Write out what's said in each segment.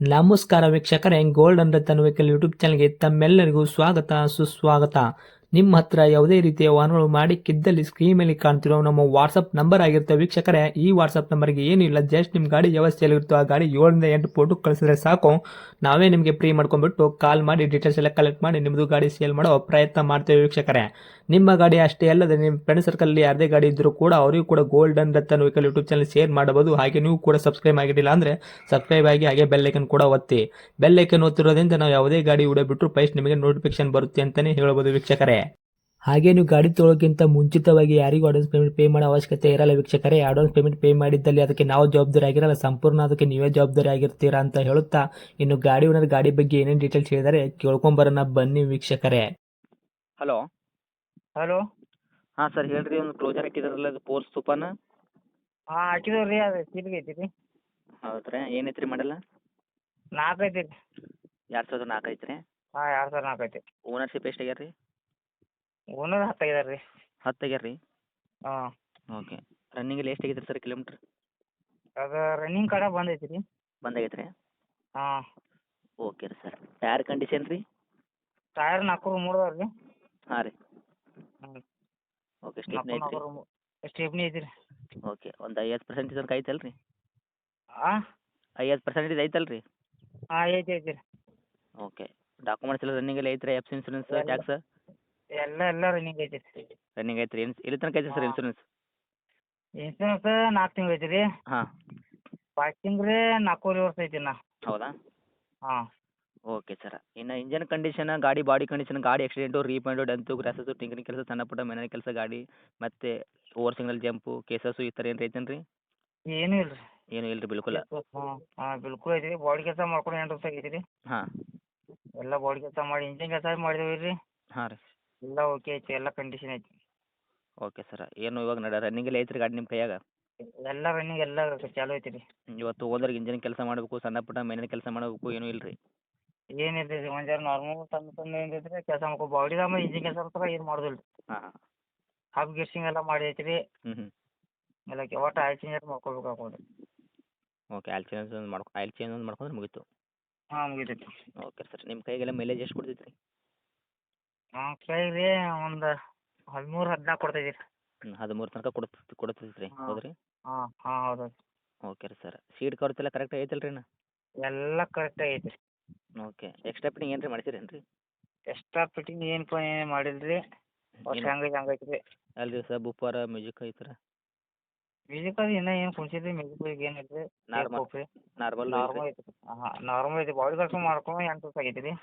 ನಮಸ್ಕಾರ ವೀಕ್ಷಕರೇ, golden Ratan vehicle YouTube ಚಾನಲ್ಗೆ ತಮ್ಮೆಲ್ಲರಿಗೂ ಸ್ವಾಗತ ಸುಸ್ವಾಗತ. ನಿಮ್ಮ ಹತ್ರ ಯಾವುದೇ ರೀತಿಯ ವಾಹನಗಳು ಮಾಡಿಕ್ಕಿದ್ದಲ್ಲಿ ಸ್ಕ್ರೀನ್ ಮೇಲೆ ಕಾಣ್ತಿರೋ ನಮ್ಮ ವಾಟ್ಸಪ್ ನಂಬರ್ ಆಗಿರುತ್ತೆ ವೀಕ್ಷಕರೇ. ಈ ವಾಟ್ಸಪ್ ನಂಬರ್ಗೆ ಏನಿಲ್ಲ, ಜಸ್ಟ್ ನಿಮ್ಮ ಗಾಡಿ ವ್ಯವಸ್ಥೆಯಲ್ಲಿರುತ್ತೋ ಆ ಗಾಡಿ 7 ರಿಂದ 8 ಫೋಟೋ ಕಳಿಸಿದ್ರೆ ಸಾಕು, ನಾವೇ ನಿಮಗೆ ಫ್ರೀ ಮಾಡ್ಕೊಂಡ್ಬಿಟ್ಟು ಕಾಲ್ ಮಾಡಿ ಡೀಟೇಲ್ಸ್ ಎಲ್ಲ ಕಲೆಕ್ಟ್ ಮಾಡಿ ನಿಮ್ಮದು ಗಾಡಿ ಸೇಲ್ ಮಾಡೋ ಪ್ರಯತ್ನ ಮಾಡ್ತೇವೆ ವೀಕ್ಷಕರೇ. ನಿಮ್ಮ ಗಾಡಿ ಅಷ್ಟೇ ಅಲ್ಲದೆ ನಿಮ್ಮ ಫ್ರೆಂಡ್ ಸರ್ಕಲ್ ಯಾರದೇ ಗಾಡಿ ಇದ್ದರೂ ಕೂಡ ಅವರಿಗೂ ಕೂಡ golden Ratan vehicle YouTube channel share ಮಾಡಬಹುದು. ಹಾಗೆ ನೀವು ಕೂಡ ಸಬ್ಸ್ಕ್ರೈಬ್ ಆಗಿರಲಿಲ್ಲ ಅಂದರೆ ಸಬ್ಸ್ಕ್ರೈಬ್ ಆಗಿ ಹಾಗೆ ಬೆಲ್ ಐಕನ್ ಕೂಡ ಒತ್ತಿ. ಬೆಲ್ ಐಕನ್ ಒತ್ತಿರೋದ್ರಿಂದ ನಾವು ಯಾವುದೇ ಗಾಡಿ ವಿಡಿಯೋ ಬಿಟ್ಟರು ಫಸ್ಟ್ ನಿಮಗೆ ನೋಟಿಫಿಕೇಶನ್ ಬರುತ್ತೆ ಅಂತಾನೆ ಹೇಳ್ಬೋದು ವೀಕ್ಷಕರೇ. ಹಾಗೆ ನೀವು ಗಾಡಿ ತೊಳೋಕ್ಕಿಂತ ಮುಂಚಿತವಾಗಿ ಯಾರಿಗೂ ಅಡ್ವಾನ್ಸ್ ಪೇಮೆಂಟ್ ಪೇ ಮಾಡೋ ಅವಶ್ಯಕತೆ ಇರಲ್ಲ ವೀಕ್ಷಕರೇ. ಅಡ್ವಾನ್ಸ್ ಪೇಮೆಂಟ್ ಪೇ ಮಾಡಿದ್ದಲ್ಲಿ ಅದಕ್ಕೆ ನಾವು ಜವಾಬ್ದಾರಿ ಆಗಿರಲ್ಲ, ಸಂಪೂರ್ಣ ಅದಕ್ಕೆ ನೀವೇ ಜವಾಬ್ದಾರಿ ಆಗಿರ್ತೀರಾ ಅಂತ ಹೇಳುತ್ತಾ, ಇನ್ನು ಗಾಡಿ ಓನರ್ ಗಾಡಿ ಬಗ್ಗೆ ಏನೇನು ಡೀಟೇಲ್ಸ್ ಹೇಳಿದರೆ ಕೇಳ್ಕೊಂಬರೋಣ ಬನ್ನಿ ವೀಕ್ಷಕರೇ. ಹಲೋ. ಹಲೋ. ಹಾಂ ಸರ್ ಹೇಳ್ರಿ, ಒಂದು ಕ್ಲೋಸರ್ ಇಟ್ಟಿದ್ರಲ್ಲ ಅದು ಫೋರ್ಸ್ ತುಫಾನ. ಹಾಂ ಹಾಕಿದೇವೆ ರೀ, ಅದು ಸೀಲ್ಗೆ ಐತಿ ರೀ. ಹೌದ್ರಾ, ಏನೈತೆ ರೀ ಮಾಡಲ್ಲ? 4 ಐತಿ ರೀ. 2004 ಐತೆ ರೀ. ಹಾಂ 2004 ಐತಿ. ಓನರ್ಶಿಪ್ ಎಷ್ಟು ಆಗ್ಯಾರ ರೀ? ಓನರ್ 10 ಆಗ್ಯಾರ ರೀ. 10 ಆಗ್ಯಾರ ರೀ. ಹಾಂ. ಓಕೆ. ರನ್ನಿಂಗಲ್ಲಿ ಎಷ್ಟು ಆಗೈತೆ ಸರ್ ಕಿಲೋಮೀಟ್ರ್? ಅದು ರನ್ನಿಂಗ್ ಕಡೆ ಬಂದೈತಿ ರೀ. ಬಂದಾಗೈತೆ ರೀ. ಹಾಂ. ಓಕೆ ರೀ ಸರ್. ಟೈರ್ ಕಂಡೀಷನ್ ರೀ? ಟೈರ್ 4 ಮೂಡ್ದಾವ ರೀ. ಹಾಂ ರೀ. ಹ್ಞೂ. ಓಕೆ. ಸ್ಟೆಪ್ನಿ ಐತೆ ರೀ? ಸ್ಟೆಪ್ನಿ ಐತಿ ರೀ. ಓಕೆ. ಒಂದು 50% ತನಕ ಐತಲ್ಲ ರೀ? ಹಾಂ. 50% ಐತಲ್ಲ ರೀ? ಹಾಂ ಐತಿ ಐತಿ ರೀ. ಓಕೆ. ಡಾಕ್ಯುಮೆಂಟ್ಸ್ ಎಲ್ಲ ರನ್ನಿಂಗಲ್ಲಿ ಐತೆ ರೀ? ಎಫ್ ಇನ್ಸೂರೆನ್ಸ್, ಟ್ಯಾಕ್ಸ್ ಎಲ್ಲ ರನ್ನಿಂಗ್ ಐತಿ ರೀ. ರನ್ನಿಂಗ್ ಐತೆ ರೀ. ಎಲ್ಲಿ ತನಕ ಐತೆ ಸರ್ ಇನ್ಸೂರೆನ್ಸ್? ಇನ್ಸೂರೆನ್ಸ್ 4 ತಿಂಗಳು ಐತಿ ರೀ. ಹಾಂ. ಪಾರ್ಕಿಂಗ್ ರೀ 4 ವರ್ಷ ಐತಿ ನಾ. ಹೌದಾ? ಹಾಂ. Okay sir. ಇನ್ನು ಇಂಜನ್ ಕಂಡೀಷನ್, ಗಾಡಿ ಬಾಡಿ ಕಂಡೀಷನ್, ಗಾಡಿ ಆಕ್ಸಿಡೆಂಟು, ರೀಪೇಂಟು, ಡೆಂತು, ಕ್ರ್ಯಾಸಸ್ಸು, ಟಿಂಕರಿಂಗ್ ಕೆಲಸ, ಸಣ್ಣ ಪುಟ್ಟ ಮನೆ ಕೆಲಸ, ಗಾಡಿ ಮತ್ತು ಓವರ್ ಸಿಂಗಲ್ ಜಂಪು, ಕೇಸಸ್ಸು ಈ ಥರ ಏನು ಐತೇನು ರೀ? ಏನೂ ಇಲ್ಲ ರೀ. ಏನೂ ಇಲ್ಲ ರೀ ಬಿಲ್ಕುಲ್? ಹಾಂ ಹಾಂ ಬಿಲ್ಕುಲ್ ಐತಿ ರೀ. ಬಾಡಿ ಕೆಲಸ ಮಾಡ್ಕೊಂಡು 8 ವರ್ಷ ಆಗೈತಿ ರೀ. ಹಾಂ. ಎಲ್ಲ ಬಾಡಿ ಕೆಲಸ ಮಾಡಿ ಇಂಜಿನ್ ಕೆಲಸ ಮಾಡಿದೇವೆ ರೀ. ಹಾಂ ರೀ. ಎಲ್ಲ ಓಕೆ ಐತಿ, ಎಲ್ಲ ಕಂಡೀಷನ್ ಐತಿ. Okay sir. ಏನು ಇವಾಗ ರನ್ನಿಂಗಲ್ಲಿ ಐತೆ ರೀ ಗಾಡಿ ನಿಮ್ಮ ಕೈಯಾಗ? ಎಲ್ಲ ರನ್ನಿಂಗ್ ಎಲ್ಲ ಚಾಲೂ ಐತಿ ರೀ. ಇವತ್ತು ಹೋದ್ರೆ ಇಂಜಿನ್ ಕೆಲಸ ಮಾಡಬೇಕು, ಸಣ್ಣ ಪುಟ್ಟ ಮನೆ ಕೆಲಸ ಮಾಡಬೇಕು, ಏನೂ ಇಲ್ಲ ರೀ? ಏನಿಲ್ಲ ರೀ, ಒಂದು ಜರ ನಾರ್ಮಲ್ ಸಣ್ಣ ಸಣ್ಣ ಏನೈತೆ ರೀ ಕೆಲಸ ಮಾಡ್ಕೊ ಬಾಡಿದಾಗ ಇಂಜಿನ್ ಕೆಲಸ ಇರ್ತದೆ, ಏನು ಮಾಡೋದಿಲ್ಲ ರೀ. ಹಾಂ ಹಾಂ. ಹಬ್ ಗಿರ್ಸಿಂಗ್ ಎಲ್ಲ ಮಾಡಿ ಐತಿ ರೀ. ಹ್ಞೂ ಹ್ಞೂ. ಎಲ್ಲ ಒಟ್ಟು ಆಯಿಲ್ ಚೇಂಜ್ ಮಾಡ್ಕೊಬೇಕಾಗ್ತದೆ. ಓಕೆ. ಆಯಿಲ್ ಚೇಂಜ್ ಒಂದು ಮಾಡ್ಕೊಂಡ್ರೆ ಮುಗೀತು. ಹಾಂ ಮುಗಿತೈತಿ. Okay sir. ನಿಮ್ಮ ಕೈಗೆಲ್ಲ ಮೈಲೇಜ್ ಎಷ್ಟು ಕೊಡ್ತೈತೆ ರೀ? ಹಾಂ ಕೈ ರೀ ಒಂದು 13-14 ಕೊಡ್ತೈತಿ ರೀ. 13 ತನಕ ಕೊಡ್ತೈತೆ ರೀ, ಹೌದು ರೀ? ಹಾಂ ಹಾಂ ಹೌದು. ಓಕೆ ರೀ ಸರ್. ಸೀಟ್ ಕವರ್ಸ್ ಎಲ್ಲ ಕರೆಕ್ಟ್ ಐತಲ್ಲ ರೀ? ಎಲ್ಲ ಕರೆಕ್ಟ್ ಆಗೈತಿ ರೀ. ಓಕೆ. ಎಕ್ಸ್ಟ್ರಾ ಫಿಟ್ಟಿಂಗ್ ಏನು ರೀ ಮಾಡಿಸಿರೇನು ರೀ? ಎಕ್ಸ್ಟ್ರಾ ಫಿಟ್ಟಿಂಗ್ ಏನು ಮಾಡಿಲ್ಲ ರೀ. ಅಷ್ಟು ಹಂಗೈತಿ ರೀ. ಅಲ್ಲ ರೀ ಸರ್, ಬುಪ್ಪರ್ ಮ್ಯೂಸಿಕ್ ಈ ಥರ? ಮ್ಯೂಸಿಕ್ ಅದು ಇನ್ನೂ ಏನು ಕುಣ್ಸಿಲ್ಲ ರೀ. ಮ್ಯೂಸಿಕ್ ಏನಿಲ್ಲ ರೀ. ನಾರ್ಮಲ್ ನಾರ್ಮಲ್ ಐತಿ. ಹಾಂ ನಾರ್ಮಲ್ ಐತಿ. ಬಾಡಿ ಕೆಲಸ ಮಾಡ್ಕೊಂಡು 8 ವರ್ಷ ಆಗೈತಿ ರೀ.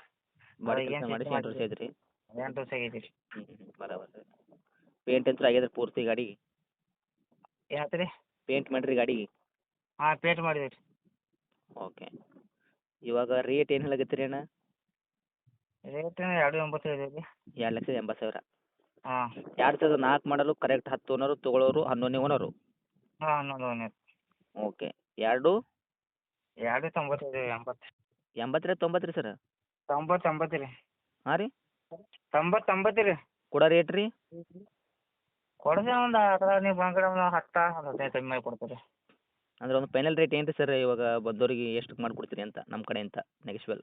ಬಾಡಿ ಕೆಲಸ ಮಾಡಿ 8 ವರ್ಷ ಐತೆ ರೀ? 8 ವರ್ಷ ಆಗೈತಿ ರೀ. ಬರಾಬರ್ ರೀ. ಪೇಂಟ್ ಅಂತೂ ಆಗ್ಯದ ಪೂರ್ತಿ ಗಾಡಿಗೆ? ಏನಾಯ್ತು ರೀ? ಪೇಂಟ್ ಮಾಡಿರಿ ಗಾಡಿಗೆ? ಹಾಂ ಪೇಂಟ್ ಮಾಡಿದೆ ರೀ. ಓಕೆ. ಇವಾಗ ರೇಟ್ ಏನು ಹೇಳಕತ್ತೀರಿ ಅಣ್ಣ? ರೇಟ್ 2.85 ಇದೆ ರೀ. 2,80,000? ಹಾಂ. 2004 ಮಾಡಲು, ಕರೆಕ್ಟ್ 10 ಓನರು, ತೊಗೊಳೋರು 11ನೇ ಓನರು? ಹಾಂ 11 ಓನರ್. ಓಕೆ. 2 2.95 80. 80 ರೀ 90 ರೀ ಸರ್? 90 ರೀ. ಹಾಂ ರೀ? 90 ರೀ. ಕೊಡೋ ರೇಟ್ ರೀ? ಕೊಡ್ತೇವೆ ಒಂದು ಅದ್ರಾಗ ನೀವು ಬಂದ ಕಡೆ ಒಂದು 10 ಒಂದು 15 ಕಮ್ಮಿ ಮಾಡಿ ಕೊಡ್ತೀವಿ. ಅಂದ್ರೆ ಒಂದು ಫೈನಲ್ ರೇಟ್ ಏನು ರೀ ಸರ್ ಇವಾಗ ಬಂದೋರಿಗೆ ಎಷ್ಟಕ್ಕೆ ಮಾಡಿಕೊಡ್ತೀರಿ ಅಂತ ನಮ್ಮ ಕಡೆಯಿಂದ ನೆಗೆಶ್ವಲ್?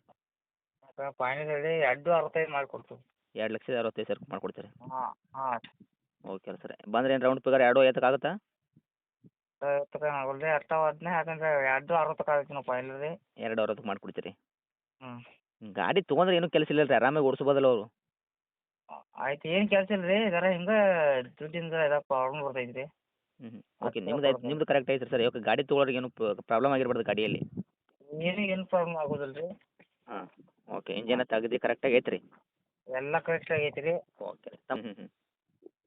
ಫೈನಲ್ ಹೇಳಿ 2.65 ಮಾಡಿ ಕೊಡ್ತೀವಿ. 2,65,000 ಮಾಡಿಕೊಡ್ತೀರಿ? ಹಾಂ ಹಾಂ. ಓಕೆ ರೀ ಸರ್. ಬಂದ್ರೆ ಏನು ರೌಂಡ್ ಫಿಗರ್ 2.50 ಆಗುತ್ತಾ? ಆಗೋಲ್ಲ ರೀ. 15 ಯಾಕಂದ್ರೆ 2.60 ಆಗೈತಿ ನಾವು ಫೈನಲ್ ರೀ. 2.60 ಮಾಡಿಕೊಡ್ತೀರಿ? ಹ್ಞೂ. ಗಾಡಿ ತೊಗೊಂಡ್ರೆ ಏನೂ ಕೆಲಸ ಇಲ್ಲ ರೀ, ಆರಾಮಾಗಿ ಓಡಿಸ್ಬೋದಲ್ಲ ಅವರು? ಆಯ್ತು, ಏನು ಕೆಲಸ ಇಲ್ಲ ರೀ. ಇದರ ಹಿಂಗೆ ದುಡ್ಡಿಂದ ಇದು ಪ್ರಾಬ್ಲಮ್ ಬರ್ತೈತಿ ರೀ. ಹ್ಞೂ. ಓಕೆ. ನಿಮ್ದು ಕರೆಕ್ಟ್ ಐತೆ ಸರ್. ಇವಾಗ ಗಾಡಿ ತೊಗೊಳೋರಿಗೆ ಏನು ಪ್ರಾಬ್ಲಮ್ ಆಗಿರ್ಬಾರ್ದು ಗಾಡಿಯಲ್ಲಿ? ಏನು ಪ್ರಾಬ್ಲಮ್ ಆಗೋದಿಲ್ಲ ರೀ. ಹಾಂ. ಓಕೆ. ಇಂಜನ್ ತೆಗ್ದು ಕರೆಕ್ಟಾಗಿ ಐತೆ ರೀ? ಎಲ್ಲ ಕರೆಕ್ಟ್ ಆಗೈತಿ ರೀ. ಓಕೆ ರೀ.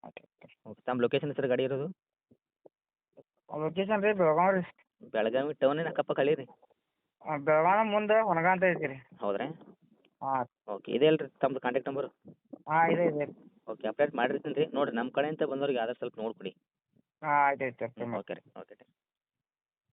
ಓಕೆ. ತಮ್ಮ ಲೊಕೇಶನ್ ಸರ್ ಗಾಡಿ ಇರೋದು? ಲೊಕೇಶನ್ ರೀ ಬೆಳಗಾವಿ ರೀ. ಬೆಳಗಾವಿ ಟೌನೇನು ಅಕ್ಕಪಕ್ಕ ಹಳ್ಳಿ ರೀ? ಬೆಳಗಾವಿ ಮುಂದೆ ಹೊನಗ ಅಂತ ಐತಿ ರೀ. ಹೌದ್ರಾ? ಹಾಂ. ಓಕೆ. ಇದೆ ಅಲ್ಲ ರೀ ತಮ್ಮದು ಕಾಂಟ್ಯಾಕ್ಟ್ ನಂಬರು? ಹಾಂ ಇದೆ ಇದೆ. ಓಕೆ. ಅಪ್ಡೇಟ್ ಮಾಡಿರ್ತೀನಿ ರೀ. ನೋಡಿರಿ ನಮ್ಮ ಕಡೆಯಿಂದ ಬಂದವ್ರಿಗೆ ಆದಷ್ಟು ಸ್ವಲ್ಪ ನೋಡಿಕೊಡಿ. ಹಾಂ ಆಯ್ತು ಆಯ್ತು. ಓಕೆ ರೀ. ಓಕೆ.